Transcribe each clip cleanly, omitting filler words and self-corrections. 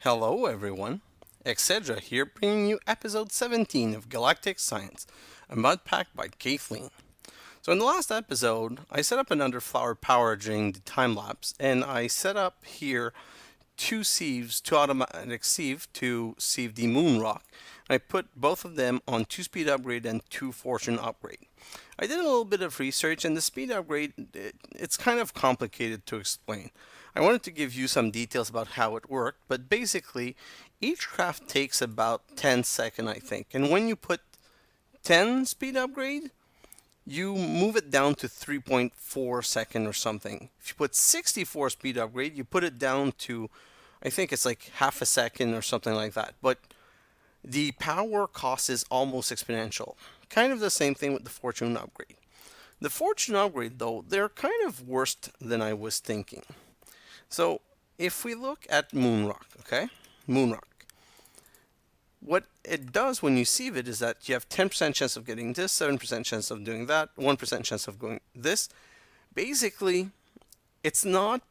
Hello everyone, xHedra here bringing you episode 17 of Galactic Science, a mud pack by Kathleen. So in the last episode, I set up another flower power during the time lapse, and I set up here two sieves, two automatic sieve to sieve the moon rock. I put both of them on 2 speed upgrade and 2 fortune upgrade. I did a little bit of research, and the speed upgrade, it's kind of complicated to explain. I wanted to give you some details about how it worked, but basically each craft takes about 10 seconds, I think. And when you put 10 speed upgrade, you move it down to 3.4 second or something. If you put 64 speed upgrade, you put it down to, I think it's like half a second or something like that. But the power cost is almost exponential. Kind of the same thing with the fortune upgrade. The fortune upgrade though, they're kind of worse than I was thinking. So if we look at Moonrock, okay? Moonrock. What it does when you sieve it is that you have 10% chance of getting this, 7% chance of doing that, 1% chance of going this. Basically, it's not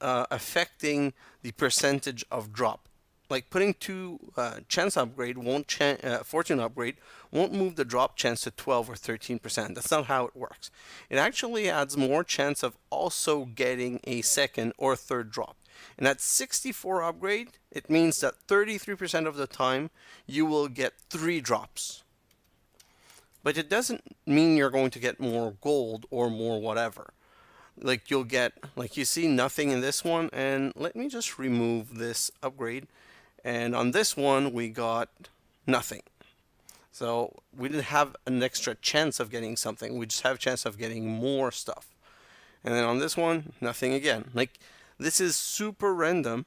affecting the percentage of drop. Like putting two chance upgrade won't fortune upgrade won't move the drop chance to 12 or 13%. That's not how it works. It actually adds more chance of also getting a second or third drop. And at 64 upgrade, it means that 33% of the time you will get 3 drops. But it doesn't mean you're going to get more gold or more whatever. Like you'll get, like you see, nothing in this one. And let me just remove this upgrade. And on this one, we got nothing. So we didn't have an extra chance of getting something. We just have a chance of getting more stuff. And then on this one, nothing again. Like, this is super random.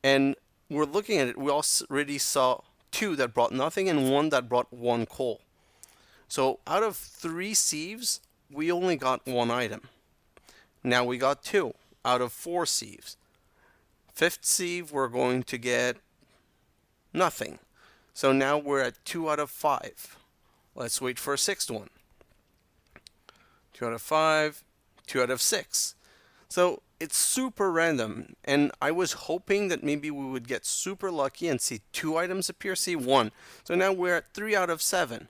And we're looking at it. We already saw 2 that brought nothing and 1 that brought 1 coal. So out of 3 sieves, we only got 1 item. Now we got 2 out of 4 sieves. 5th sieve, we're going to get nothing. So now we're at 2 out of 5. Let's wait for a 6th one. 2 out of 5, 2 out of 6. So it's super random, and I was hoping that maybe we would get super lucky and see 2 items appear, see 1. So now we're at 3 out of 7.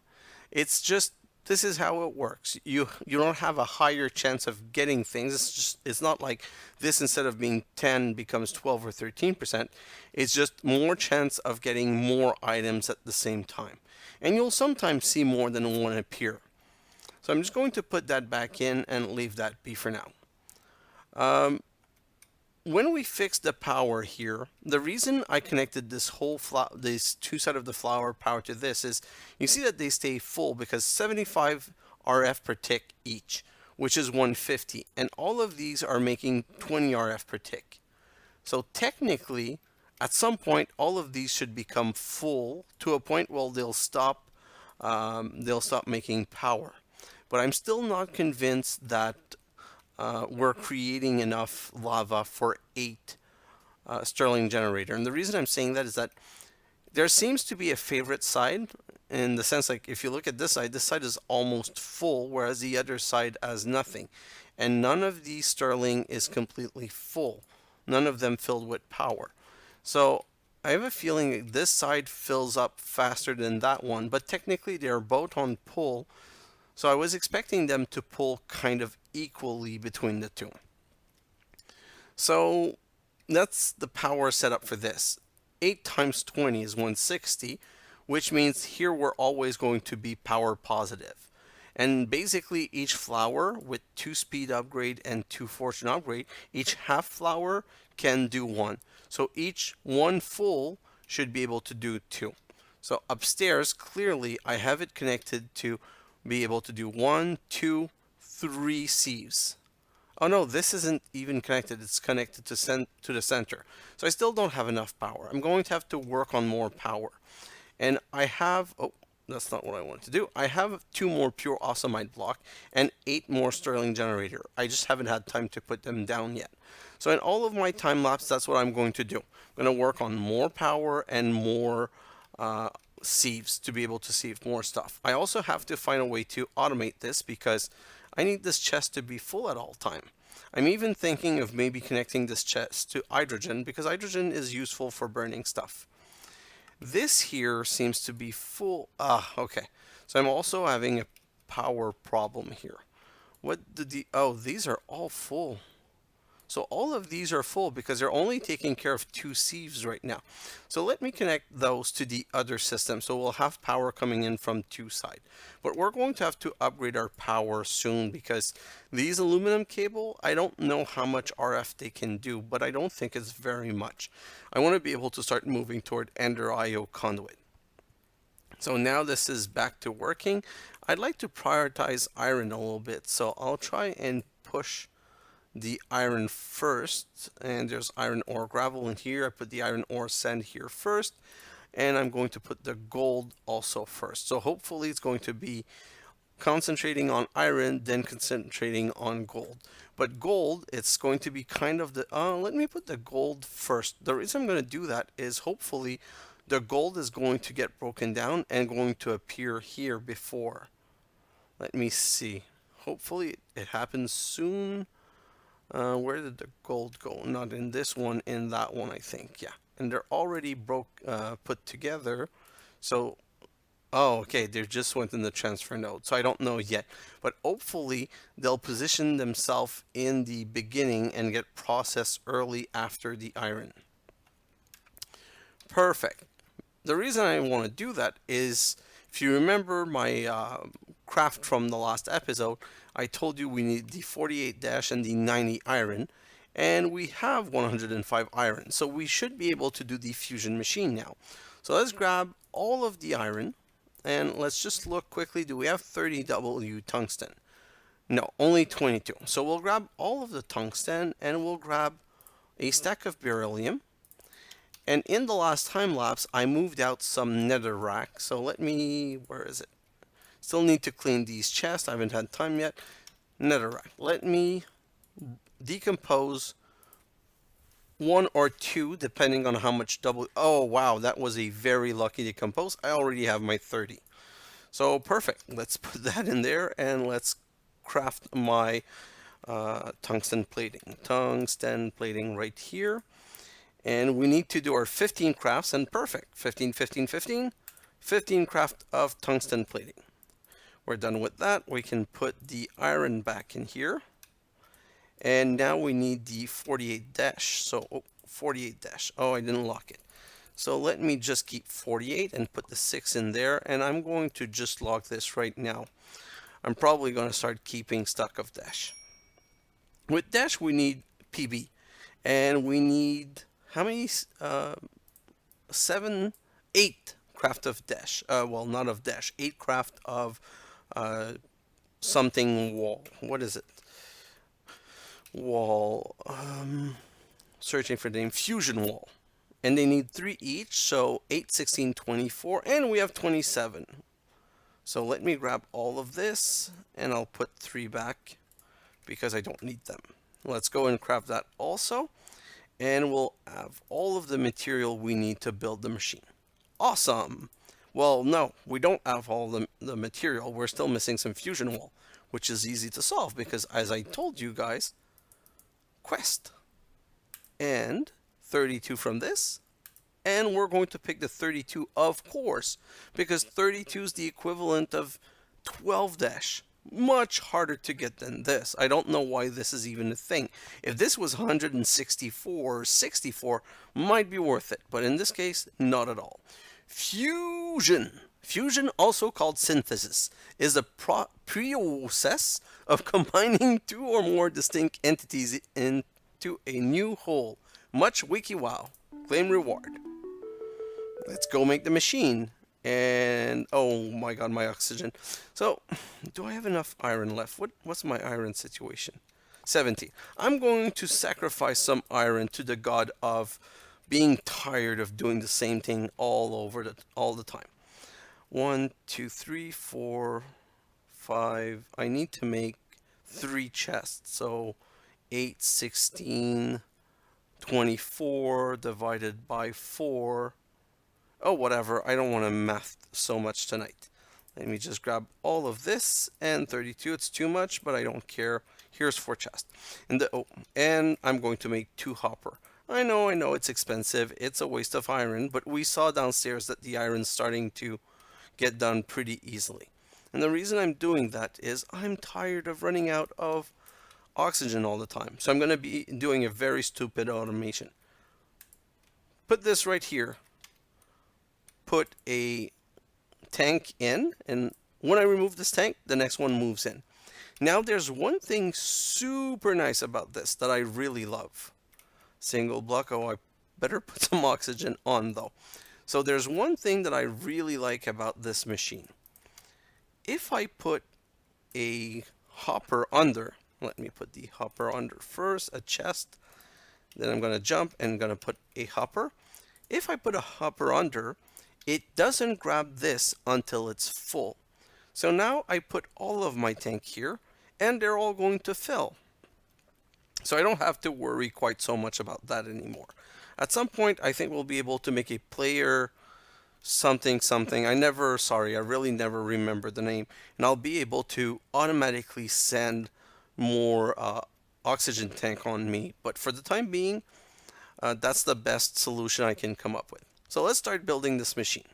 It's just, this is how it works. You don't have a higher chance of getting things. It's not like this, instead of being 10 becomes 12 or 13%. It's just more chance of getting more items at the same time. And you'll sometimes see more than 1 appear. So I'm just going to put that back in and leave that be for now. When we fix the power here, the reason I connected this whole these 2 sides of the flower power to this is, you see that they stay full because 75 RF per tick each, which is 150, and all of these are making 20 RF per tick. So technically, at some point, all of these should become full to a point where they'll stop making power. But I'm still not convinced that we're creating enough lava for 8 Stirling generator. And the reason I'm saying that is that there seems to be a favorite side, in the sense, like, if you look at this side is almost full, whereas the other side has nothing. And none of these Stirling is completely full. None of them filled with power. So I have a feeling this side fills up faster than that one, but technically they're both on pull. So I was expecting them to pull kind of equally between the 2. So that's the power setup for this. 8 times 20 is 160, which means here we're always going to be power positive. And basically each flower with 2 speed upgrade and 2 fortune upgrade, each half flower can do 1. So each 1 full should be able to do 2. So upstairs, clearly I have it connected to be able to do 1, 2, 3 sieves. Oh no, this isn't even connected. It's connected to the center. So I still don't have enough power. I'm going to have to work on more power. And I have, oh, that's not what I wanted to do. I have 2 more pure awesomite block and 8 more Stirling generator. I just haven't had time to put them down yet. So in all of my time lapse, that's what I'm going to do. I'm going to work on more power and more sieves to be able to sieve more stuff. I also have to find a way to automate this because I need this chest to be full at all time. I'm even thinking of maybe connecting this chest to hydrogen because hydrogen is useful for burning stuff. This here seems to be full. Okay. So I'm also having a power problem here. What did oh, these are all full. So all of these are full because they're only taking care of 2 sieves right now. So let me connect those to the other system. So we'll have power coming in from 2 sides. But we're going to have to upgrade our power soon because these aluminum cable, I don't know how much RF they can do, but I don't think it's very much. I want to be able to start moving toward Ender IO conduit. So now this is back to working. I'd like to prioritize iron a little bit. So I'll try and push the iron first, and there's iron ore gravel in here. I put the iron ore sand here first, and I'm going to put the gold also first. So hopefully it's going to be concentrating on iron, then concentrating on gold. But gold, it's going to be kind of the, let me put the gold first. The reason I'm going to do that is hopefully the gold is going to get broken down and going to appear here before. Let me see. Hopefully it happens soon. Where did the gold go? Not in this one, in that one, I think. Yeah, and they're already put together. So, oh, okay, they just went in the transfer node. So I don't know yet, but hopefully they'll position themselves in the beginning and get processed early after the iron. Perfect. The reason I want to do that is, if you remember my craft from the last episode, I told you we need the 48 dash and the 90 iron, and we have 105 iron. So we should be able to do the fusion machine now. So let's grab all of the iron, and let's just look quickly. Do we have 30W tungsten? No, only 22. So we'll grab all of the tungsten, and we'll grab a stack of beryllium. And in the last time lapse, I moved out some nether rack. So let me, where is it? Still need to clean these chests. I haven't had time yet. Netherrack. Let me decompose 1 or 2, depending on how much double. Oh, wow. That was a very lucky decompose. I already have my 30. So perfect. Let's put that in there and let's craft my tungsten plating. Tungsten plating right here. And we need to do our 15 crafts, and perfect. 15, 15, 15. 15 craft of tungsten plating. We're done with that. We can put the iron back in here. And now we need the 48 dash. So, 48 dash. Oh, I didn't lock it. So let me just keep 48 and put the 6 in there. And I'm going to just lock this right now. I'm probably going to start keeping stock of dash. With dash, we need PB. And we need, how many? 7, 8 craft of dash. Well, not of dash. 8 craft of something wall. What is it? Wall. Searching for the name. Fusion wall. And they need 3 each. So 8, 16, 24. And we have 27. So let me grab all of this. And I'll put 3 back. Because I don't need them. Let's go and craft that also. And we'll have all of the material we need to build the machine. Awesome! Well, no, we don't have all the material. We're still missing some fusion wall, which is easy to solve because, as I told you guys, quest. And 32 from this. And we're going to pick the 32, of course, because 32 is the equivalent of 12 dash. Much harder to get than this. I don't know why this is even a thing. If this was 164 or 64, might be worth it. But in this case, not at all. Fusion. Fusion, also called synthesis, is the process of combining 2 or more distinct entities into a new whole. Much wiki wow. Claim reward. Let's go make the machine. And oh my god, my oxygen. So, do I have enough iron left? What's my iron situation? 70. I'm going to sacrifice some iron to the god of being tired of doing the same thing all the time. 1, 2, 3, 4, 5. I need to make 3 chests. So 8, 16, 24 divided by 4. Oh, whatever. I don't want to math so much tonight. Let me just grab all of this and 32. It's too much, but I don't care. Here's 4 chests. And I'm going to make 2 hopper. I know, it's expensive. It's a waste of iron, but we saw downstairs that the iron's starting to get done pretty easily. And the reason I'm doing that is I'm tired of running out of oxygen all the time. So I'm going to be doing a very stupid automation. Put this right here. Put a tank in, and when I remove this tank, the next one moves in. Now there's one thing super nice about this that I really love. Single block. Oh, I better put some oxygen on though. So there's one thing that I really like about this machine. If I put a hopper under, let me put the hopper under first, a chest, then I'm going to jump and going to put a hopper. If I put a hopper under, it doesn't grab this until it's full. So now I put all of my tank here, and they're all going to fill. So I don't have to worry quite so much about that anymore. At some point, I think we'll be able to make a player something. I really never remember the name. And I'll be able to automatically send more oxygen tank on me. But for the time being, that's the best solution I can come up with. So let's start building this machine.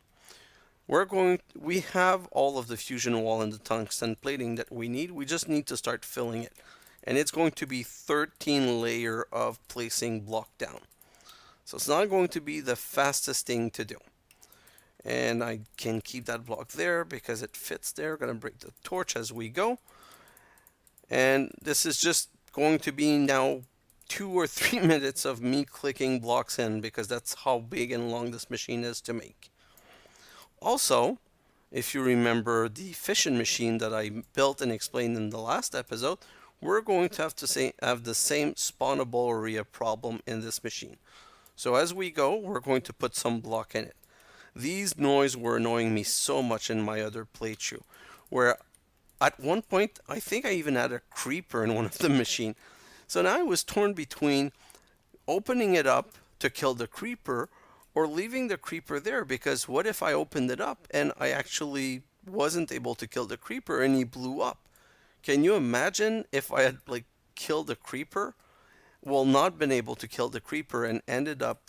We have all of the fusion wall and the tungsten plating that we need. We just need to start filling it. And it's going to be 13 layer of placing block down. So it's not going to be the fastest thing to do. And I can keep that block there because it fits there. Gonna break the torch as we go. And this is just going to be now 2 or 3 minutes of me clicking blocks in because that's how big and long this machine is to make. Also, if you remember the fission machine that I built and explained in the last episode, we're going to have the same spawnable area problem in this machine. So as we go, we're going to put some block in it. These noise were annoying me so much in my other playthrough, where at one point, I think I even had a creeper in one of the machine. So now I was torn between opening it up to kill the creeper or leaving the creeper there, because what if I opened it up and I actually wasn't able to kill the creeper and he blew up? Can you imagine if I had killed the creeper? Well, not been able to kill the creeper and ended up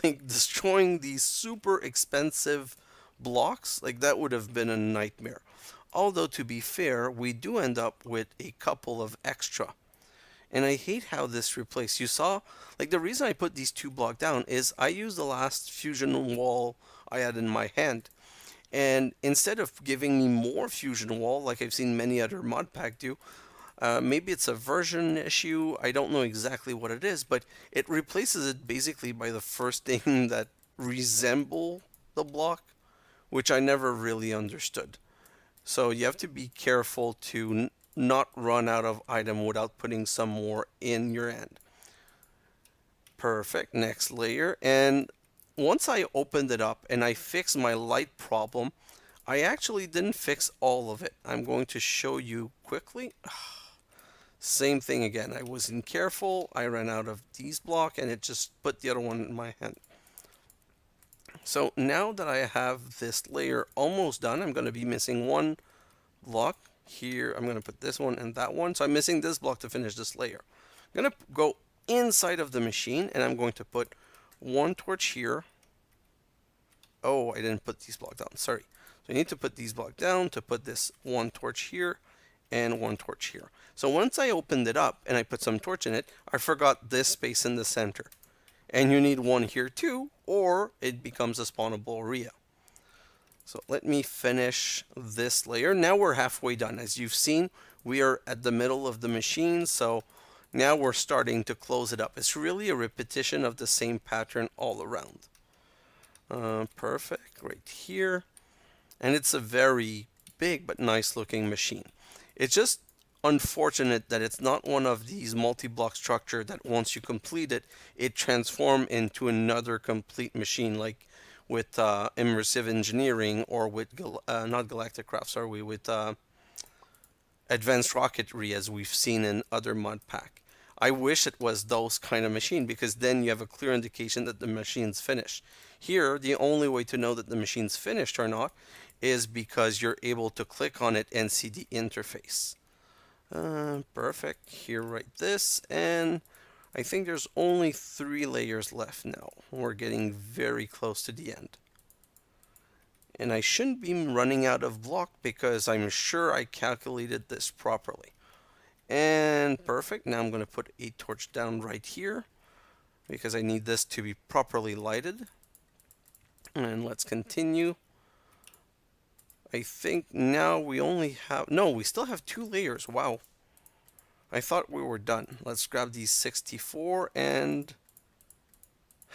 destroying these super expensive blocks? That would have been a nightmare. Although to be fair, we do end up with a couple of extra. And I hate how this replaced. You saw, the reason I put these 2 block down is I used the last fusion wall I had in my hand. And instead of giving me more fusion wall, like I've seen many other mod pack do, maybe it's a version issue, I don't know exactly what it is, but it replaces it basically by the first thing that resemble the block, which I never really understood. So you have to be careful to not run out of item without putting some more in your end. Perfect. Next layer. And once I opened it up and I fixed my light problem, I actually didn't fix all of it. I'm going to show you quickly. Same thing again. I wasn't careful. I ran out of these block and it just put the other one in my hand. So now that I have this layer almost done, I'm going to be missing one block. Here, I'm going to put this one and that one. So I'm missing this block to finish this layer. I'm going to go inside of the machine and I'm going to put one torch here. Oh, I didn't put these blocks down. Sorry. So I need to put these blocks down to put this one torch here and one torch here. So once I opened it up and I put some torch in it, I forgot this space in the center. And you need one here too, or it becomes a spawnable area. So let me finish this layer. Now we're halfway done. As you've seen, we are at the middle of the machine. So now we're starting to close it up. It's really a repetition of the same pattern all around. Perfect, right here. And it's a very big but nice looking machine. It's just unfortunate that it's not one of these multi-block structure that once you complete it, it transforms into another complete machine, like with immersive engineering or with not Galactic Craft, sorry, with advanced rocketry, as we've seen in other mod pack. I wish it was those kind of machine, because then you have a clear indication that the machine's finished. Here, the only way to know that the machine's finished or not is because you're able to click on it and see the interface. Perfect. Here, write this, and I think there's only 3 layers left now. We're getting very close to the end. And I shouldn't be running out of block because I'm sure I calculated this properly. And perfect. Now I'm going to put a torch down right here because I need this to be properly lighted. And let's continue. I think now we only have... No, we still have 2 layers. Wow. I thought we were done. Let's grab these 64 and...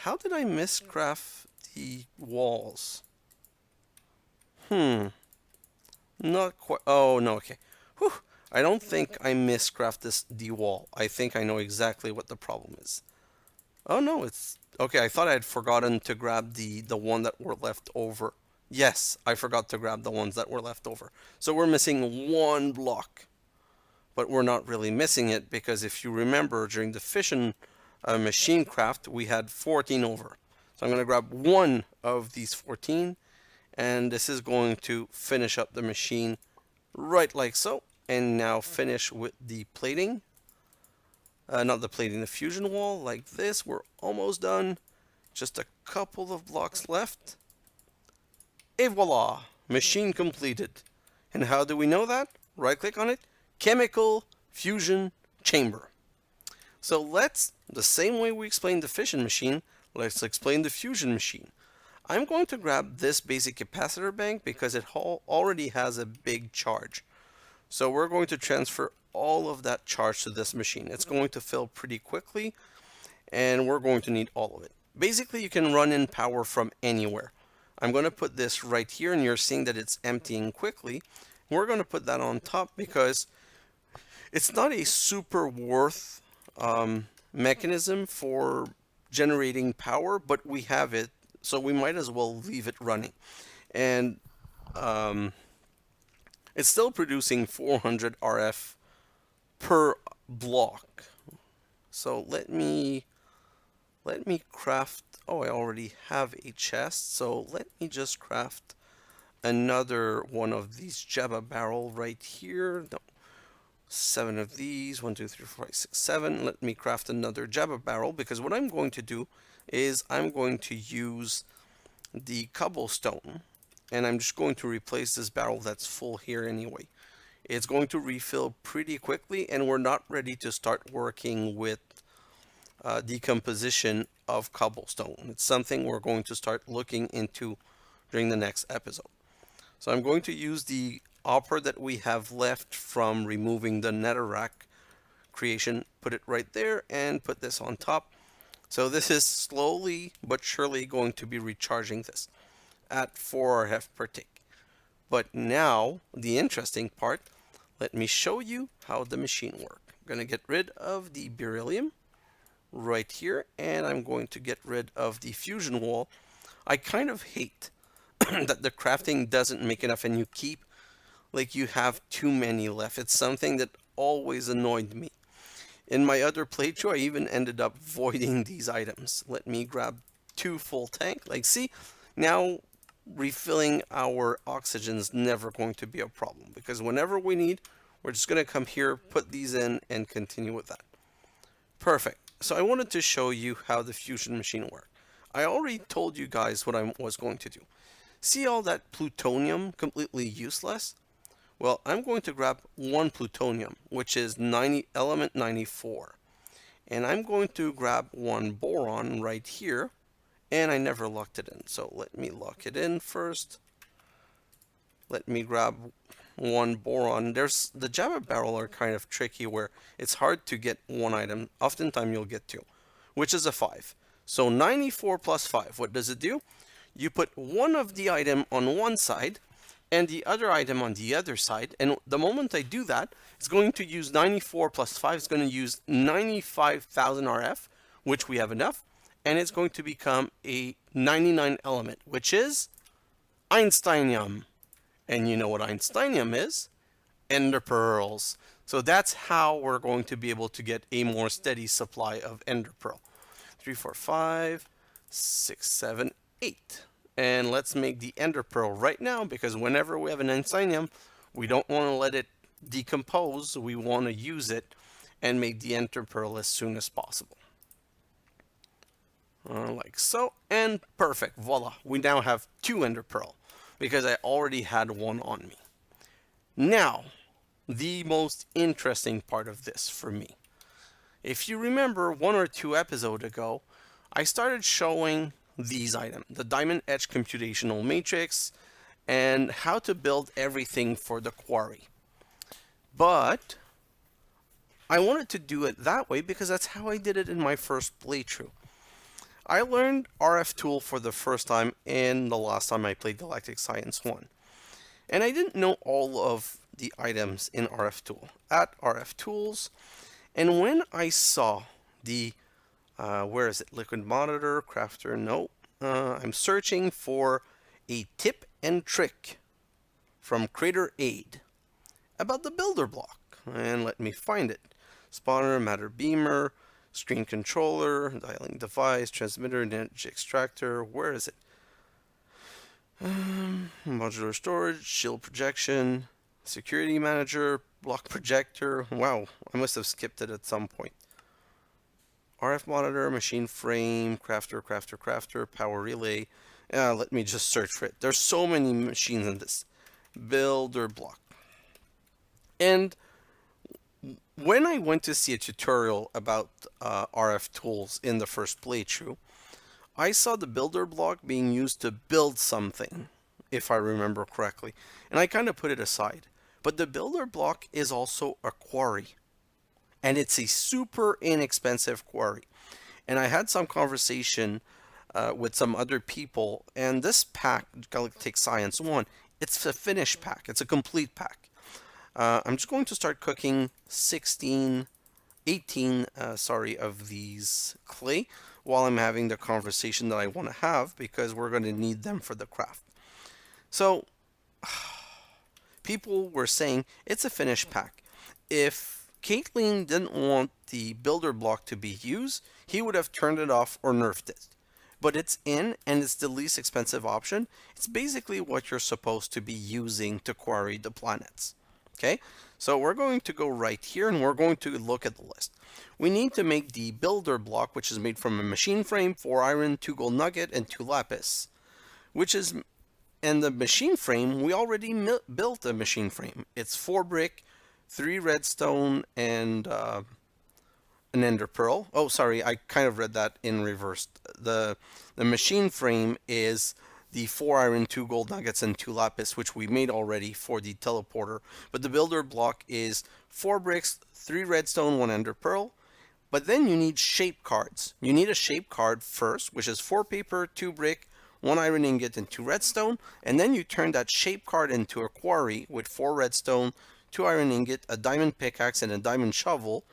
How did I miscraft the walls? Not quite. Oh, no, okay. Whew. I don't think I miscraft the wall. I think I know exactly what the problem is. Oh, no, it's... Okay, I thought I had forgotten to grab the one that were left over. Yes, I forgot to grab the ones that were left over. So we're missing 1 block. But we're not really missing it because if you remember during the fission machine craft, we had 14 over. So I'm going to grab 1 of these 14 and this is going to finish up the machine right like so. And now finish with the plating. Not the plating, the fusion wall like this. We're almost done. Just a couple of blocks left. Et voila! Machine completed. And how do we know that? Right click on it. Chemical fusion chamber. So let's, the same way we explained the fission machine, let's explain the fusion machine. I'm going to grab this basic capacitor bank because it already has a big charge. So we're going to transfer all of that charge to this machine. It's going to fill pretty quickly and we're going to need all of it. Basically, you can run in power from anywhere. I'm going to put this right here and you're seeing that it's emptying quickly. We're going to put that on top because it's not a super worth mechanism for generating power, but we have it, so we might as well leave it running. And it's still producing 400 RF per block. So let me craft, oh, I already have a chest, so let me just craft another one of these Jabba barrel right here. No, 7 of these, 1, 2, 3, 4, 5, 6, 7. Let me craft another Jabba barrel because what I'm going to do is I'm going to use the cobblestone and I'm just going to replace this barrel that's full here anyway. It's going to refill pretty quickly and we're not ready to start working with decomposition of cobblestone. It's something we're going to start looking into during the next episode. So I'm going to use the hopper that we have left from removing the netherrack creation, put it right there and put this on top. So this is slowly but surely going to be recharging this at 4 RF per tick. But now the interesting part, let me show you how the machine works. I'm going to get rid of the beryllium right here and I'm going to get rid of the fusion wall. I kind of hate that the crafting doesn't make enough and you keep like you have too many left. It's something that always annoyed me. In my other playthrough, I even ended up voiding these items. Let me grab 2 full tank. Like, see, now refilling our oxygen is never going to be a problem because whenever we need, we're just going to come here, put these in, and continue with that. Perfect. So I wanted to show you how the fusion machine works. I already told you guys what I was going to do. See all that plutonium completely useless? Well, I'm going to grab 1 plutonium, which is element 94. And I'm going to grab 1 boron right here. And I never locked it in. So let me lock it in first. Let me grab 1 boron. There's the Jabba barrel are kind of tricky where it's hard to get 1 item. Oftentimes you'll get 2, which is a 5. So 94 plus 5, what does it do? You put 1 of the item on one side and the other item on the other side. And the moment I do that, it's going to use 94 plus 5. It's going to use 95,000 RF, which we have enough. And it's going to become a 99 element, which is Einsteinium. And you know what Einsteinium is? Ender pearls. So that's how we're going to be able to get a more steady supply of ender pearl. 3, 4, 5, 6, 7, 8. And let's make the ender pearl right now because whenever we have an Einsteinium, we don't want to let it Decompose, we want to use it and make the ender pearl as soon as possible. Like so, and perfect, voila, we now have 2 ender pearl because I already had one on me. Now, the most interesting part of this for me. If you remember 1 or 2 episodes ago, I started showing these items, the Diamond Edge Computational Matrix, and how to build everything for the quarry. But I wanted to do it that way because that's how I did it in my first playthrough. I learned RF Tool for the first time in the last time I played Galactic Science 1. And I didn't know all of the items in RF Tool. At RF Tools, and when I saw the, where is it, Liquid Monitor, Crafter, no. I'm searching for a tip and trick from Creator Aid about the builder block. And let me find it. Spawner, Matter Beamer, Screen Controller, Dialing Device, Transmitter, Energy Extractor, where is it? Modular Storage, Shield Projection, Security Manager, Block Projector. Wow, I must have skipped it at some point. RF Monitor, Machine Frame, Crafter, Power Relay. Let me just search for it. There's so many machines in this. Builder block. And when I went to see a tutorial about RF tools in the first playthrough, I saw the builder block being used to build something, if I remember correctly, and I kind of put it aside. But the builder block is also a quarry, and it's a super inexpensive quarry. And I had some conversation with some other people, and this pack, Galactic Science 1, it's a finished pack, it's a complete pack. I'm just going to start cooking 18 of these clay while I'm having the conversation that I want to have because we're going to need them for the craft. So, people were saying it's a finished pack. If Caitlin didn't want the builder block to be used, he would have turned it off or nerfed it. But it's in and it's the least expensive option. It's basically what you're supposed to be using to quarry the planets. Okay, so we're going to go right here and we're going to look at the list. We need to make the builder block, which is made from a machine frame, 4 iron, 2 gold nugget, and 2 lapis. Which is, and the machine frame, we already built a machine frame. It's 4 brick, 3 redstone, and an ender pearl. Oh, sorry, I kind of read that in reverse. The machine frame is the 4 iron, 2 gold nuggets, and 2 lapis, which we made already for the teleporter. But the builder block is 4 bricks, 3 redstone, 1 ender pearl. But then you need shape cards. You need a shape card first, which is 4 paper, 2 brick, 1 iron ingot, and 2 redstone. And then you turn that shape card into a quarry with 4 redstone, 2 iron ingot, a diamond pickaxe, and a diamond shovel.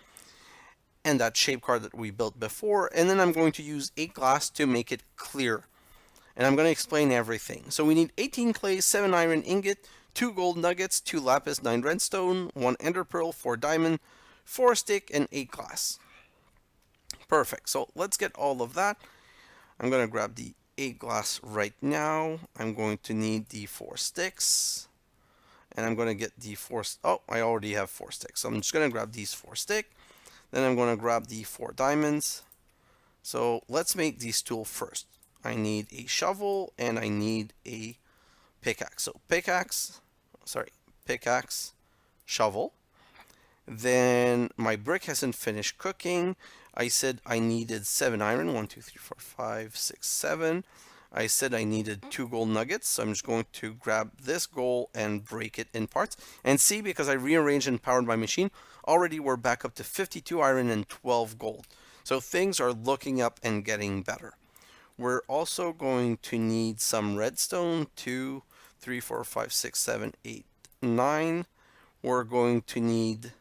And that shape card that we built before. And then I'm going to use 8 glass to make it clear. And I'm going to explain everything. So we need 18 clay, 7 iron ingot, 2 gold nuggets, 2 lapis, 9 redstone, 1 ender pearl, 4 diamond, 4 stick, and 8 glass. Perfect. So let's get all of that. I'm going to grab the 8 glass right now. I'm going to need the 4 sticks. And I'm going to get the 4... Oh, I already have 4 sticks. So I'm just going to grab these 4 sticks. Then I'm going to grab the 4 diamonds. So let's make these tools first. I need a shovel and I need a pickaxe. So pickaxe, shovel. Then my brick hasn't finished cooking. I said I needed 7 iron. 1, 2, 3, 4, 5, 6, 7. I said I needed 2 gold nuggets. So I'm just going to grab this gold and break it in parts. And see, because I rearranged and powered my machine, already we're back up to 52 iron and 12 gold. So things are looking up and getting better. We're also going to need some redstone, 2, 3, 4, 5, 6, 7, 8, 9. We're going to need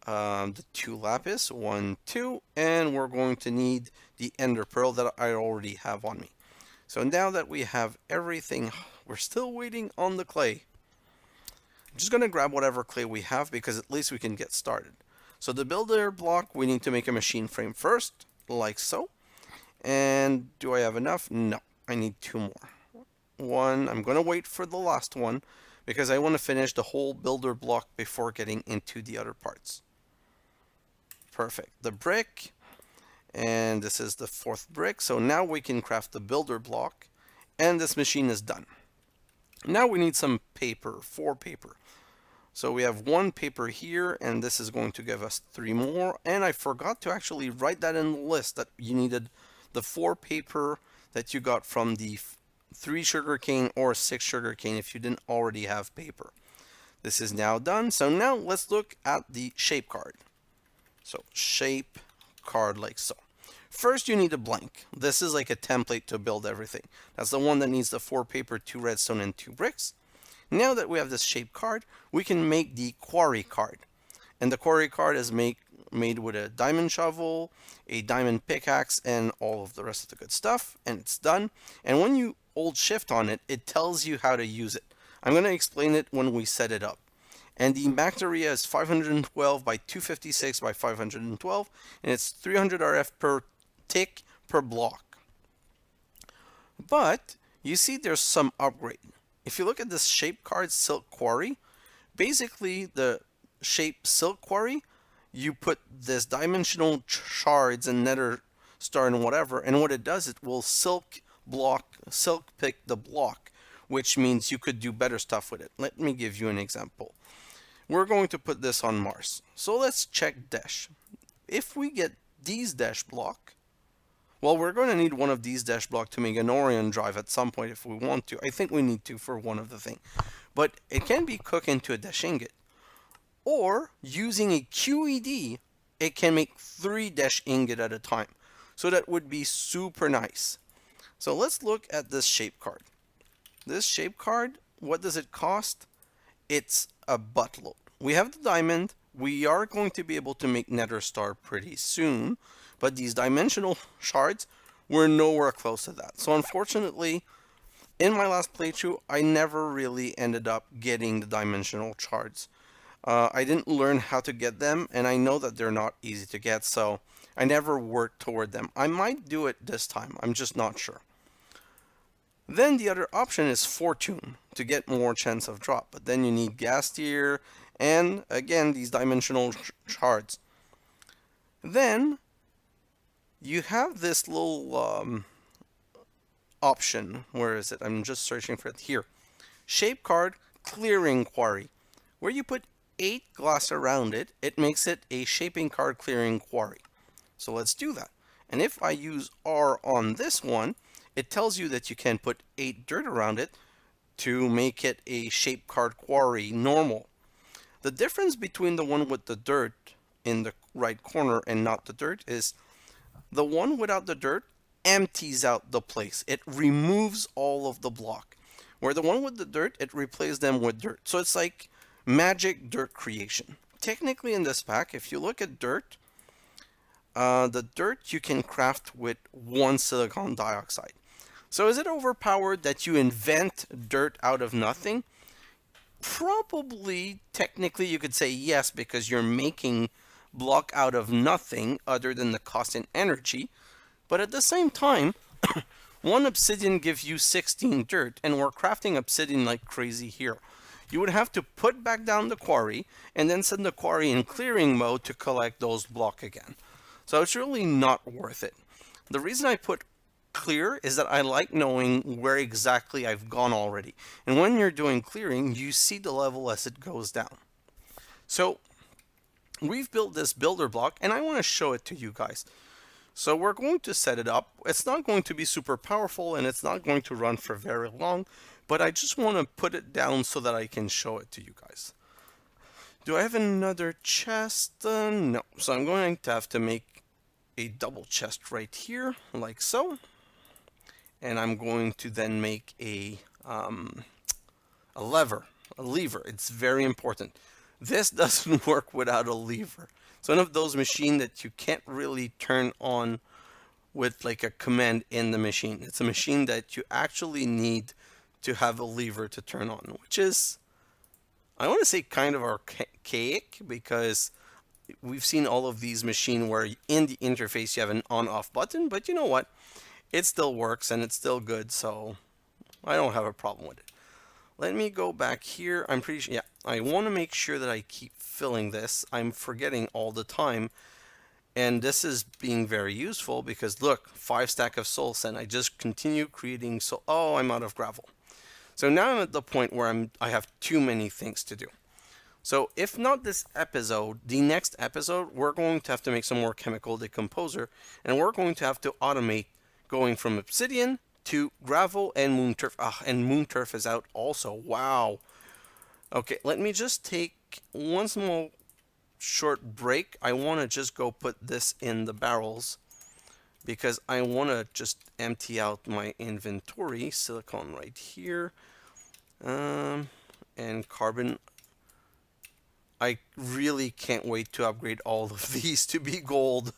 the 2 lapis, 1, 2, and we're going to need the ender pearl that I already have on me. So now that we have everything, we're still waiting on the clay. I'm just going to grab whatever clay we have because at least we can get started. So the builder block, we need to make a machine frame first, like so. And do I have enough? No, I need 2 more. 1, I'm going to wait for the last one because I want to finish the whole builder block before getting into the other parts. Perfect. The brick, and this is the 4th brick. So now we can craft the builder block, and this machine is done. Now we need some paper, 4 paper. So we have 1 paper here, and this is going to give us 3 more. And I forgot to actually write that in the list that you needed the 4 paper that you got from the 3 sugarcane or 6 sugarcane if you didn't already have paper. This is now done. So now let's look at the shape card. So shape card like so. First you need a blank. This is like a template to build everything. That's the one that needs the 4 paper, 2 redstone, and 2 bricks. Now that we have this shape card, we can make the quarry card. And the quarry card is made with a diamond shovel, a diamond pickaxe, and all of the rest of the good stuff. And it's done. And when you hold shift on it, it tells you how to use it. I'm going to explain it when we set it up. And the max area is 512 by 256 by 512, and it's 300 RF per tick per block. But you see there's some upgrade. If you look at this shape card silk quarry, basically the shape silk quarry, you put this dimensional shards and nether star and whatever, and what it does, it will silk pick the block, which means you could do better stuff with it. Let me give you an example. We're going to put this on Mars. So let's check dash. If we get these dash block, well, we're going to need one of these dash block to make an Orion drive at some point if we want to. I think we need to for one of the thing. But it can be cooked into a dash ingot. Or using a QED, it can make 3 dash ingot at a time. So that would be super nice. So let's look at this shape card. This shape card, what does it cost? It's a buttload. We have the diamond. We are going to be able to make nether star pretty soon. But these dimensional shards, we're nowhere close to that. So unfortunately, in my last playthrough, I never really ended up getting the dimensional shards. I didn't learn how to get them, and I know that they're not easy to get, so I never worked toward them. I might do it this time, I'm just not sure. Then the other option is fortune, to get more chance of drop, but then you need gas tier, and again, these dimensional shards. Then you have this little option. Where is it? I'm just searching for it here. Shape card clearing quarry. Where you put 8 glass around it, it makes it a shaping card clearing quarry. So let's do that. And if I use R on this one, it tells you that you can put 8 dirt around it to make it a shape card quarry normal. The difference between the one with the dirt in the right corner and not the dirt is the one without the dirt empties out the place. It removes all of the block. Where the one with the dirt, it replaces them with dirt. So it's like magic dirt creation. Technically in this pack, if you look at dirt, the dirt you can craft with 1 silicon dioxide. So is it overpowered that you invent dirt out of nothing? Probably, technically you could say yes, because you're making block out of nothing other than the cost in energy. But at the same time, 1 obsidian gives you 16 dirt, and we're crafting obsidian like crazy here. You would have to put back down the quarry, and then send the quarry in clearing mode to collect those block again. So it's really not worth it. The reason I put clear is that I like knowing where exactly I've gone already. And when you're doing clearing, you see the level as it goes down. So we've built this builder block, and I want to show it to you guys. So we're going to set it up. It's not going to be super powerful, and it's not going to run for very long, but I just want to put it down so that I can show it to you guys. Do I have another chest? No. So I'm going to have to make a double chest right here, like so. And I'm going to then make a lever. It's very important. This doesn't work without a lever. It's one of those machines that you can't really turn on with like a command in the machine. It's a machine that you actually need to have a lever to turn on, which is, I want to say, kind of archaic, because we've seen all of these machines where in the interface you have an on-off button, but you know what? It still works and it's still good, so I don't have a problem with it. Let me go back here. I'm pretty sure, yeah, I want to make sure that I keep filling this. I'm forgetting all the time. And this is being very useful because look, 5 stack of soul sand. I just continue creating soul. Oh, I'm out of gravel. So now I'm at the point where I have too many things to do. So if not this episode, the next episode, we're going to have to make some more chemical decomposer, and we're going to have to automate going from obsidian to gravel and moon turf. Ah, and moon turf is out also. Wow. Okay, let me just take one small short break. I want to just go put this in the barrels because I want to just empty out my inventory. Silicon right here. And carbon. I really can't wait to upgrade all of these to be gold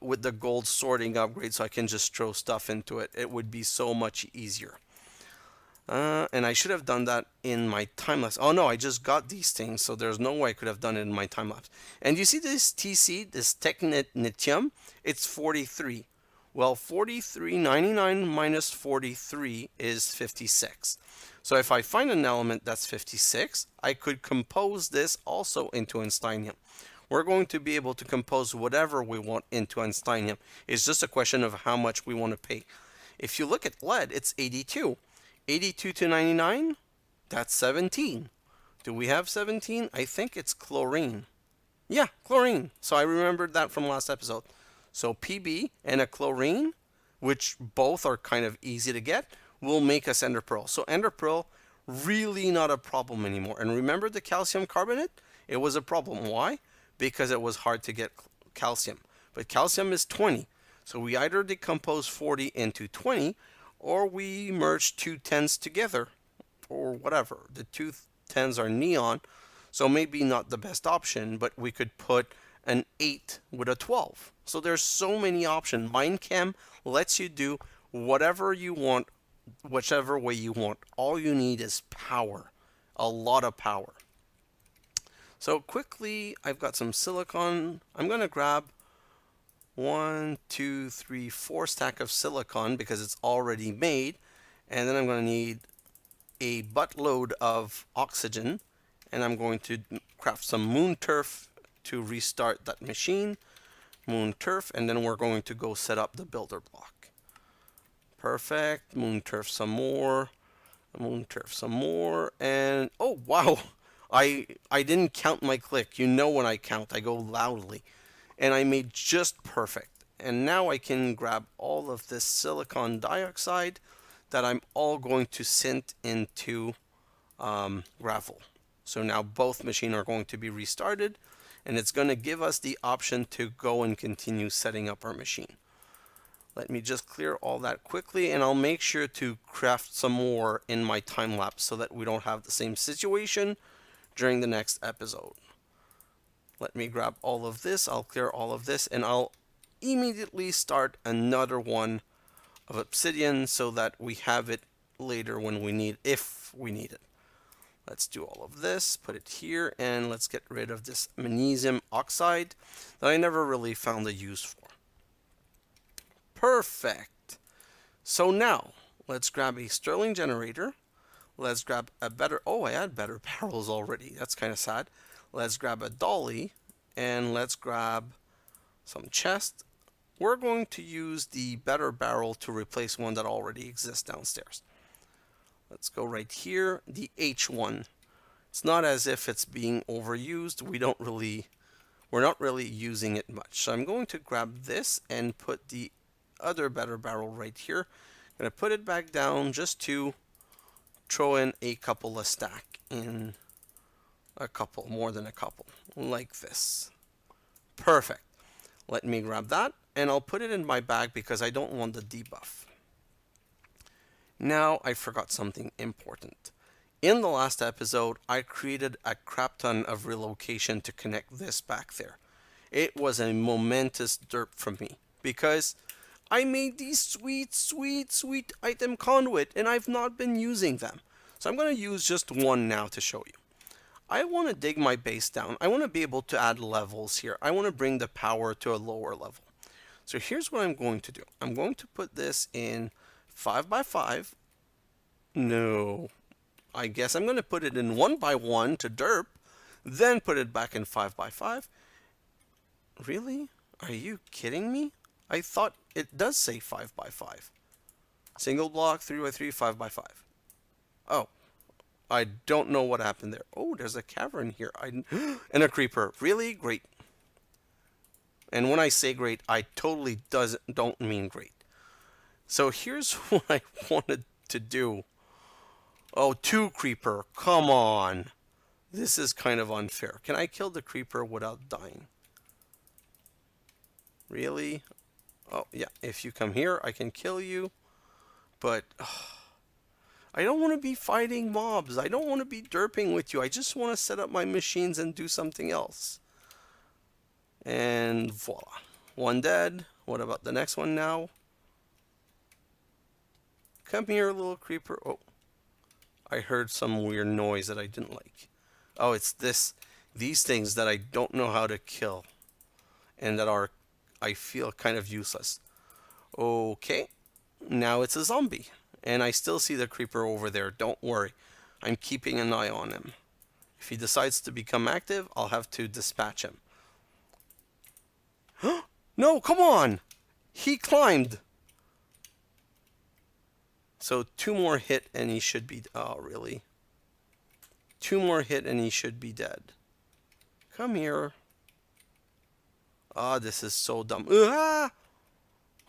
with the gold sorting upgrade so I can just throw stuff into it. It would be so much easier. And I should have done that in my time lapse. Oh no, I just got these things, so there's no way I could have done it in my time lapse. And you see this TC, this technetium, it's 43. Well, 43.99 minus 43 is 56. So if I find an element that's 56, I could compose this also into Einsteinium. We're going to be able to compose whatever we want into Einsteinium. It's just a question of how much we want to pay. If you look at lead, it's 82. 82 to 99, that's 17. Do we have 17? I think it's chlorine. Yeah, chlorine. So I remembered that from last episode. So PB and a chlorine, which both are kind of easy to get, will make us ender pearl. So ender pearl, really not a problem anymore. And remember the calcium carbonate? It was a problem. Why? Because it was hard to get calcium. But calcium is 20. So we either decompose 40 into 20, or we merge two 10s together, or whatever. The two 10s are neon, so maybe not the best option, but we could put an 8 with a 12. So there's so many options. Minechem lets you do whatever you want, whichever way you want. All you need is power, a lot of power. So quickly, I've got some silicon. I'm going to grab 1, 2, 3, 4 stack of silicon because it's already made. And then I'm going to need a buttload of oxygen. And I'm going to craft some moon turf to restart that machine. Moon turf. And then we're going to go set up the builder block. Perfect. Moon turf some more. Moon turf some more. And oh wow. I didn't count my click. You know when I count, I go loudly. And I made just perfect. And now I can grab all of this silicon dioxide that I'm all going to sint into gravel. So now both machines are going to be restarted, and it's going to give us the option to go and continue setting up our machine. Let me just clear all that quickly, and I'll make sure to craft some more in my time lapse so that we don't have the same situation during the next episode. Let me grab all of this, I'll clear all of this, and I'll immediately start another one of obsidian so that we have it later when we need, if we need it. Let's do all of this, put it here, and let's get rid of this magnesium oxide that I never really found a use for. Perfect. So now, let's grab a Stirling generator. Let's grab a better, oh, I had better barrels already. That's kind of sad. Let's grab a dolly, and let's grab some chest. We're going to use the better barrel to replace one that already exists downstairs. Let's go right here, the H1. It's not as if it's being overused. We're not really using it much. So I'm going to grab this and put the other better barrel right here. I'm going to put it back down just to throw in a couple of stack in a couple, more than a couple, like this. Perfect. Let me grab that, and I'll put it in my bag because I don't want the debuff. Now I forgot something important. In the last episode, I created a crap ton of relocation to connect this back there. It was a momentous derp from me because I made these sweet item conduit and I've not been using them. So I'm going to use just one now to show you. I want to dig my base down. I want to be able to add levels here. I want to bring the power to a lower level. So here's what I'm going to do. I'm going to put this in 5x5. No. I guess I'm going to put it in 1 by 1 to derp, then put it back in 5 by 5. Really? Are you kidding me? I thought it does say 5 by 5. Single block, 3 by 3, 5 by 5. Oh, I don't know what happened there. Oh, there's a cavern here. And a creeper. Really? Great. And when I say great, I totally don't mean great. So here's what I wanted to do. Oh, 2 creeper. Come on. This is kind of unfair. Can I kill the creeper without dying? Really? Oh, yeah. If you come here, I can kill you. But I don't want to be fighting mobs. I don't want to be derping with you. I just want to set up my machines and do something else. And voila. 1 dead. What about the next one now? Come here, little creeper. Oh. I heard some weird noise that I didn't like. Oh, it's these things that I don't know how to kill. And that are, I feel, kind of useless. Okay. Now it's a zombie. And I still see the creeper over there. Don't worry. I'm keeping an eye on him. If he decides to become active, I'll have to dispatch him. No, come on! He climbed! So 2 more hit and he should be... Oh, really? 2 more hit and he should be dead. Come here. Ah, this is so dumb. Ah!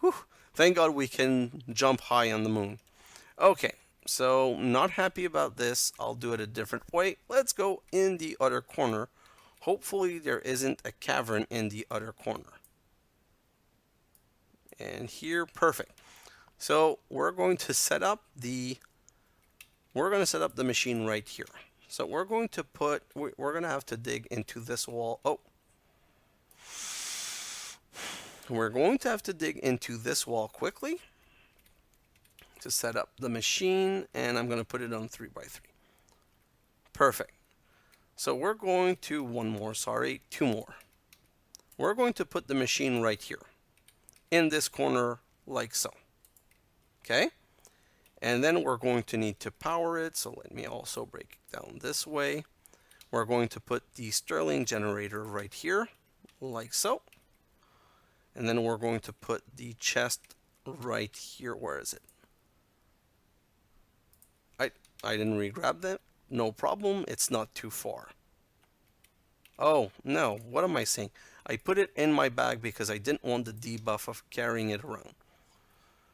Whew. Thank God we can jump high on the moon. Okay, so not happy about this. I'll do it a different way. Let's go in the other corner. Hopefully there isn't a cavern in the other corner. And here, perfect. So we're going to set up the machine right here. So we're going to have to dig into this wall. Oh. We're going to have to dig into this wall quickly to set up the machine, and I'm going to put it on 3 by 3. Perfect. So we're going to 2 more. We're going to put the machine right here in this corner like so. Okay? And then we're going to need to power it, so let me also break it down this way. We're going to put the Stirling generator right here like so. And then we're going to put the chest right here. Where is it? I didn't re-grab that. No problem. It's not too far. Oh, no. What am I saying? I put it in my bag because I didn't want the debuff of carrying it around.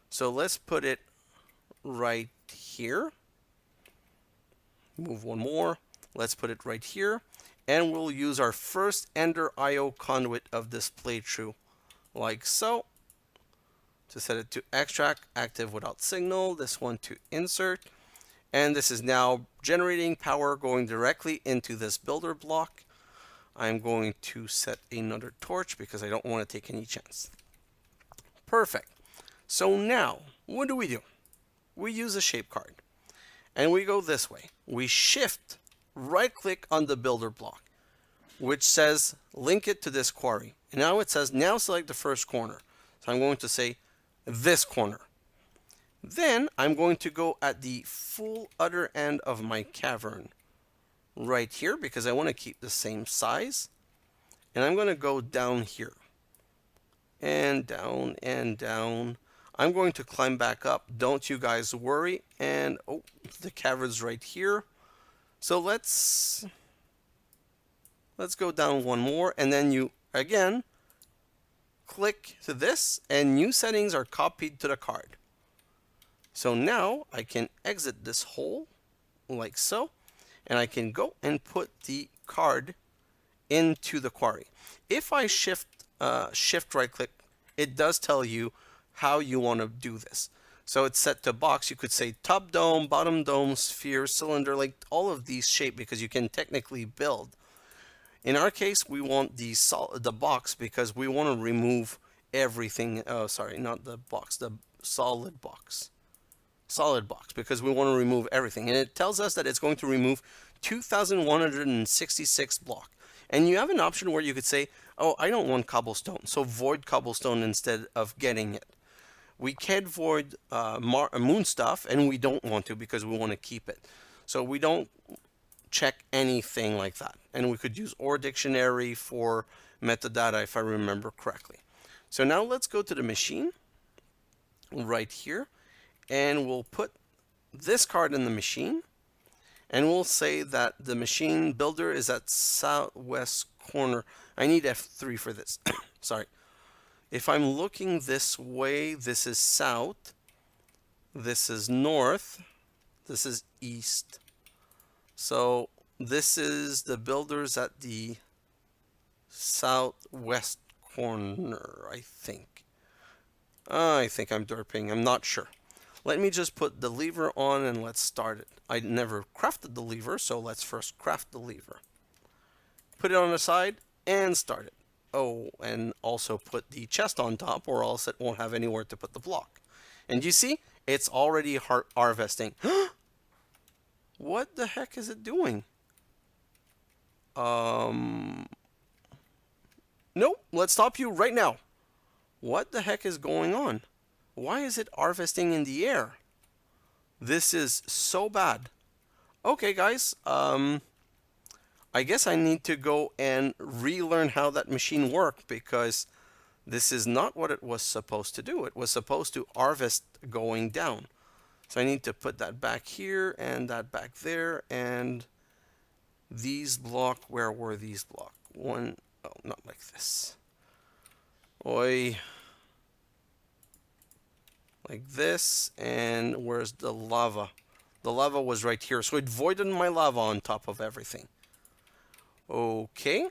So let's put it right here. Move 1 more. Let's put it right here. And we'll use our first Ender IO conduit of this playthrough. Like so. To set it to extract, active without signal. This one to insert. And this is now generating power going directly into this builder block. I'm going to set another torch because I don't want to take any chance. Perfect. So now, what do? We use a shape card. And we go this way. We shift, right click on the builder block, which says link it to this quarry. And now it says now select the first corner. So I'm going to say this corner. Then I'm going to go at the full other end of my cavern right here because I want to keep the same size. And I'm going to go down here. And down and down. I'm going to climb back up. Don't you guys worry. And oh, the cavern's right here. So let's go down 1 more. And then you, again, click to this. And new settings are copied to the card. So now I can exit this hole like so, and I can go and put the card into the quarry. If I shift right click, it does tell you how you want to do this. So it's set to box. You could say top dome, bottom dome, sphere, cylinder, like all of these shape because you can technically build. In our case, we want the box because we want to remove everything. Oh, sorry, not the box, the solid box. Solid box because we want to remove everything, and it tells us that it's going to remove 2,166 block. And you have an option where you could say, oh, I don't want cobblestone, so void cobblestone instead of getting it. We can't void moon stuff, and we don't want to because we want to keep it. So we don't check anything like that. And we could use OR dictionary for metadata if I remember correctly. So now let's go to the machine right here, and we'll put this card in the machine, and we'll say that the machine builder is at southwest corner. I need F3 for this. Sorry. If I'm looking this way, this is south, this is north, this is east. So this is the builders at the southwest corner, I think. I think I'm derping, I'm not sure. Let me just put the lever on and let's start it. I never crafted the lever, so let's first craft the lever. Put it on the side and start it. Oh, and also put the chest on top or else it won't have anywhere to put the block. And you see, it's already harvesting. What the heck is it doing? Nope, let's stop you right now. What the heck is going on? Why is it harvesting in the air? This is so bad. Okay, guys, I guess I need to go and relearn how that machine worked because this is not what it was supposed to do. It was supposed to harvest going down. So I need to put that back here and that back there, and these block, where were these block? One, oh, not like this. Oi. Like this, and where's the lava? The lava was right here, so it voided my lava on top of everything. Okay.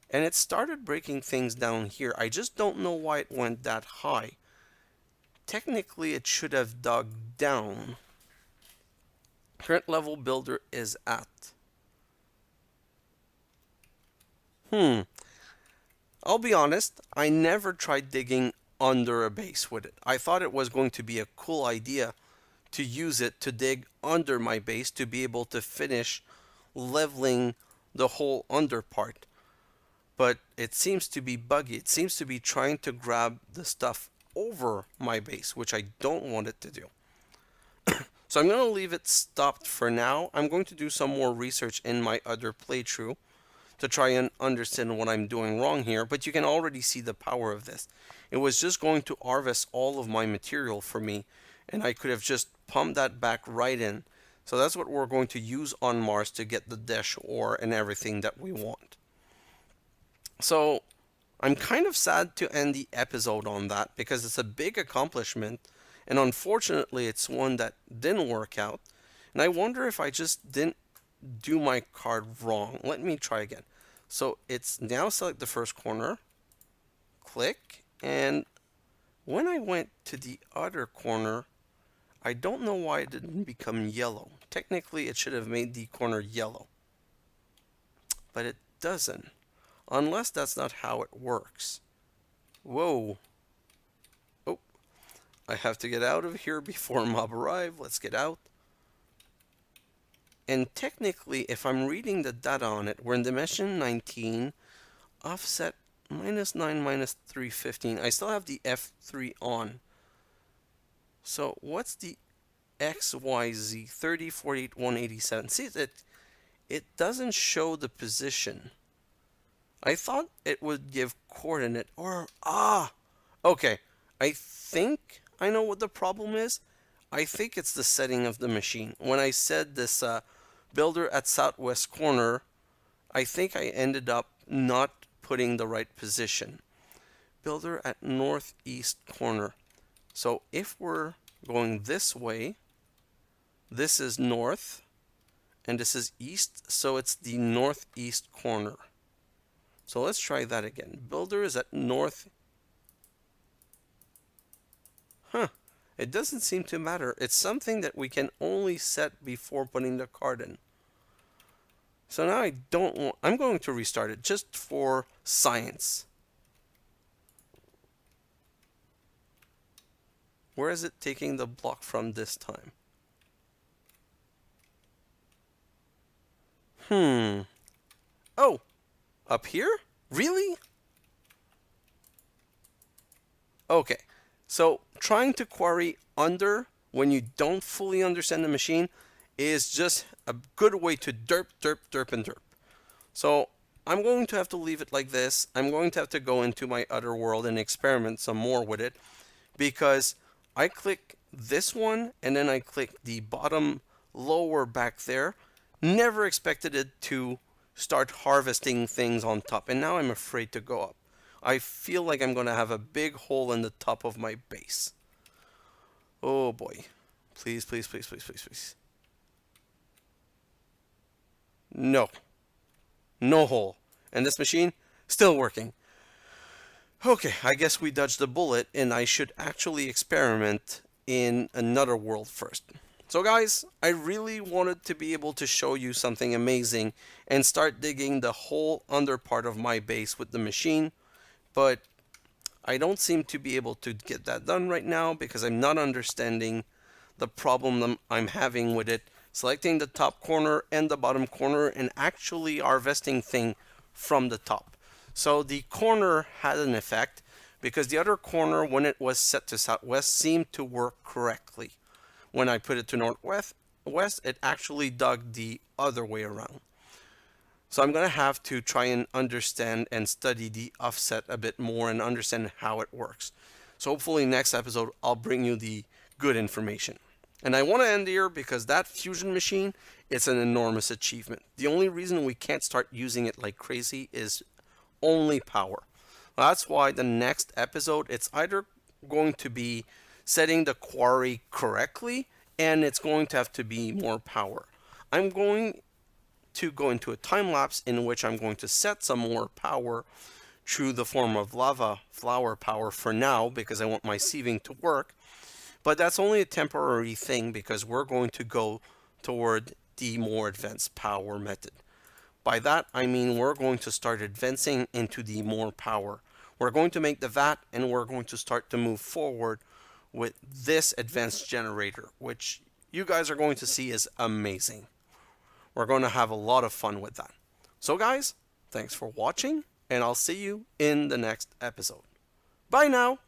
And it started breaking things down here. I just don't know why it went that high. Technically, it should have dug down. Current level builder is at. I'll be honest, I never tried digging under a base with it. I thought it was going to be a cool idea to use it to dig under my base to be able to finish leveling the whole under part. But it seems to be buggy. It seems to be trying to grab the stuff over my base, which I don't want it to do. So I'm going to leave it stopped for now. I'm going to do some more research in my other playthrough to try and understand what I'm doing wrong here, but you can already see the power of this. It was just going to harvest all of my material for me, and I could have just pumped that back right in. So that's what we're going to use on Mars to get the dash ore and everything that we want. So I'm kind of sad to end the episode on that because it's a big accomplishment, and unfortunately it's one that didn't work out. And I wonder if I just didn't do my card wrong. Let me try again. So it's now select the first corner, click, and when I went to the other corner, I don't know why it didn't become yellow. Technically it should have made the corner yellow, but it doesn't, unless that's not how it works. Whoa. Oh, I have to get out of here before mob arrive. Let's get out. And technically, if I'm reading the data on it, we're in dimension 19, offset -9, -315. I still have the F3 on. So what's the XYZ? 30, 48, 187. See, it doesn't show the position. I thought it would give coordinate or, okay. I think I know what the problem is. I think it's the setting of the machine. When I said this builder at southwest corner, I think I ended up not putting the right position. Builder at northeast corner. So if we're going this way, this is north and this is east, so it's the northeast corner. So let's try that again. Builder is at north. It doesn't seem to matter. It's something that we can only set before putting the card in. So now I don't want, I'm going to restart it just for science. Where is it taking the block from this time? Oh, up here? Really? Okay. So trying to quarry under when you don't fully understand the machine is just a good way to derp, derp, derp, and derp. So I'm going to have to leave it like this. I'm going to have to go into my other world and experiment some more with it, because I click this one and then I click the bottom lower back there. Never expected it to start harvesting things on top, and now I'm afraid to go up. I feel like I'm going to have a big hole in the top of my base. Oh boy. Please, please, please, please, please, please. No. No hole. And this machine, still working. Okay, I guess we dodged the bullet, and I should actually experiment in another world first. So guys, I really wanted to be able to show you something amazing and start digging the whole under part of my base with the machine, but I don't seem to be able to get that done right now because I'm not understanding the problem I'm having with it, selecting the top corner and the bottom corner and actually harvesting thing from the top. So the corner had an effect because the other corner, when it was set to southwest, seemed to work correctly. When I put it to northwest, it actually dug the other way around. So I'm going to have to try and understand and study the offset a bit more and understand how it works. So hopefully next episode I'll bring you the good information. And I want to end here because that fusion machine, it's an enormous achievement. The only reason we can't start using it like crazy is only power. That's why the next episode, it's either going to be setting the quarry correctly, and it's going to have to be more power. I'm going to go into a time lapse in which I'm going to set some more power through the form of lava flower power for now because I want my sieving to work. But that's only a temporary thing because we're going to go toward the more advanced power method. By that, I mean we're going to start advancing into the more power. We're going to make the vat and we're going to start to move forward with this advanced generator, which you guys are going to see is amazing. We're going to have a lot of fun with that. So guys, thanks for watching, and I'll see you in the next episode. Bye now!